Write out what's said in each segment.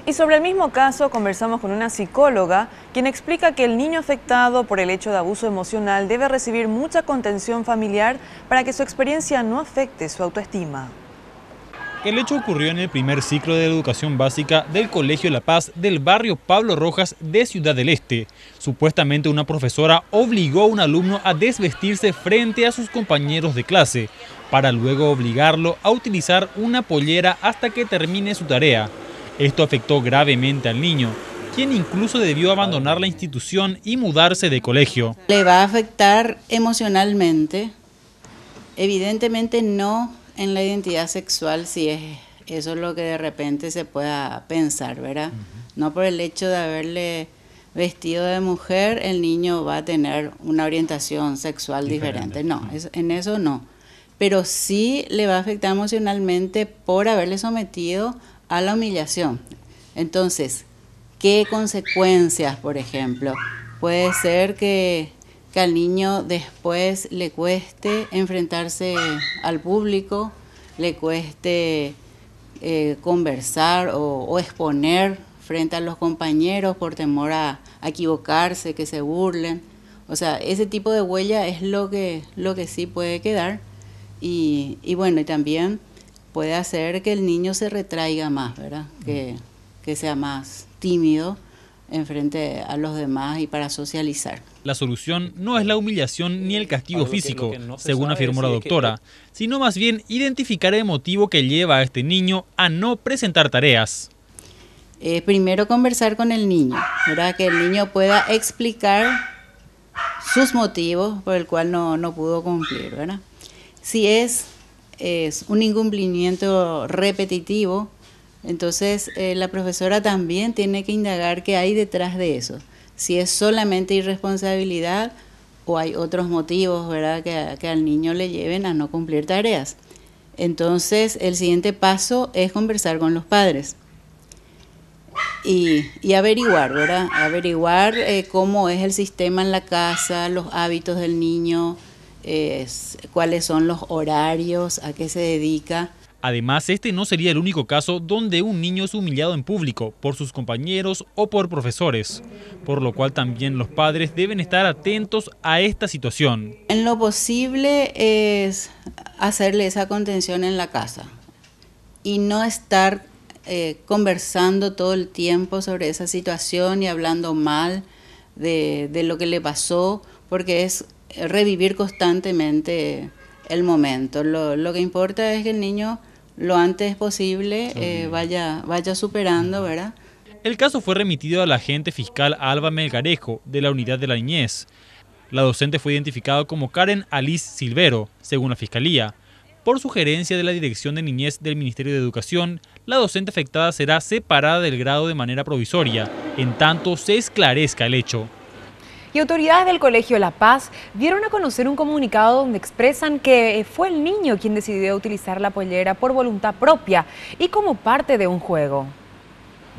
Y sobre el mismo caso conversamos con una psicóloga, quien explica que el niño afectado por el hecho de abuso emocional debe recibir mucha contención familiar para que su experiencia no afecte su autoestima. El hecho ocurrió en el primer ciclo de la educación básica del Colegio La Paz del barrio Pablo Rojas de Ciudad del Este. Supuestamente una profesora obligó a un alumno a desvestirse frente a sus compañeros de clase, para luego obligarlo a utilizar una pollera hasta que termine su tarea. Esto afectó gravemente al niño, quien incluso debió abandonar la institución y mudarse de colegio. Le va a afectar emocionalmente, evidentemente no en la identidad sexual, si es eso lo que de repente se pueda pensar, ¿verdad? No por el hecho de haberle vestido de mujer, el niño va a tener una orientación sexual diferente. No, en eso no. Pero sí le va a afectar emocionalmente por haberle sometido a la humillación. Entonces, ¿qué consecuencias, por ejemplo? Puede ser que al niño después le cueste enfrentarse al público, le cueste conversar o exponer frente a los compañeros por temor a equivocarse, que se burlen. O sea, ese tipo de huella es lo que sí puede quedar. Y bueno, y también puede hacer que el niño se retraiga más, ¿verdad? Que sea más tímido en frente a los demás y para socializar. La solución no es la humillación ni el castigo físico, según afirmó la doctora, sino más bien identificar el motivo que lleva a este niño a no presentar tareas. Primero conversar con el niño, ¿verdad? Que el niño pueda explicar sus motivos por el cual no pudo cumplir, ¿verdad? Si es un incumplimiento repetitivo, entonces la profesora también tiene que indagar qué hay detrás de eso. Si es solamente irresponsabilidad o hay otros motivos, ¿verdad?, que al niño le lleven a no cumplir tareas. Entonces el siguiente paso es conversar con los padres y averiguar, ¿verdad? Averiguar cómo es el sistema en la casa, los hábitos del niño, cuáles son los horarios, a qué se dedica. Además, este no sería el único caso donde un niño es humillado en público por sus compañeros o por profesores, por lo cual también los padres deben estar atentos a esta situación. En lo posible es hacerle esa contención en la casa y no estar conversando todo el tiempo sobre esa situación y hablando mal de lo que le pasó, porque es revivir constantemente el momento. Lo que importa es que el niño lo antes posible vaya superando, ¿verdad? El caso fue remitido a la agente fiscal Alba Melgarejo, de la Unidad de la Niñez. La docente fue identificada como Karen Alice Silvero, según la Fiscalía. Por sugerencia de la Dirección de Niñez del Ministerio de Educación, la docente afectada será separada del grado de manera provisoria, en tanto se esclarezca el hecho. Y autoridades del Colegio La Paz dieron a conocer un comunicado donde expresan que fue el niño quien decidió utilizar la pollera por voluntad propia y como parte de un juego.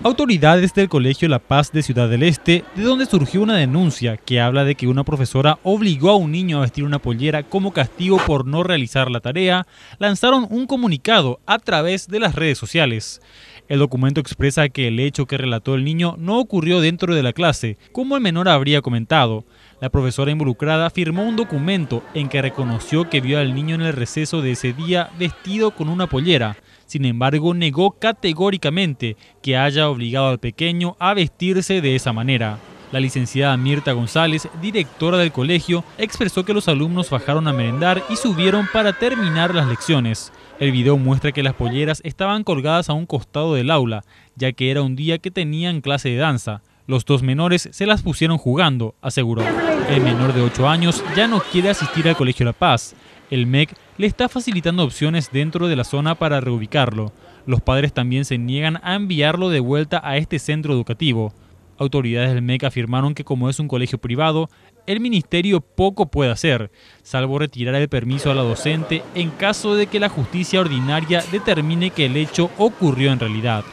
Autoridades del Colegio La Paz de Ciudad del Este, de donde surgió una denuncia que habla de que una profesora obligó a un niño a vestir una pollera como castigo por no realizar la tarea, lanzaron un comunicado a través de las redes sociales. El documento expresa que el hecho que relató el niño no ocurrió dentro de la clase, como el menor habría comentado. La profesora involucrada firmó un documento en que reconoció que vio al niño en el receso de ese día vestido con una pollera. Sin embargo, negó categóricamente que haya obligado al pequeño a vestirse de esa manera. La licenciada Mirta González, directora del colegio, expresó que los alumnos bajaron a merendar y subieron para terminar las lecciones. El video muestra que las polleras estaban colgadas a un costado del aula, ya que era un día que tenían clase de danza. Los dos menores se las pusieron jugando, aseguró. El menor de 8 años ya no quiere asistir al Colegio La Paz. El MEC le está facilitando opciones dentro de la zona para reubicarlo. Los padres también se niegan a enviarlo de vuelta a este centro educativo. Autoridades del MEC afirmaron que como es un colegio privado, el ministerio poco puede hacer, salvo retirar el permiso a la docente en caso de que la justicia ordinaria determine que el hecho ocurrió en realidad.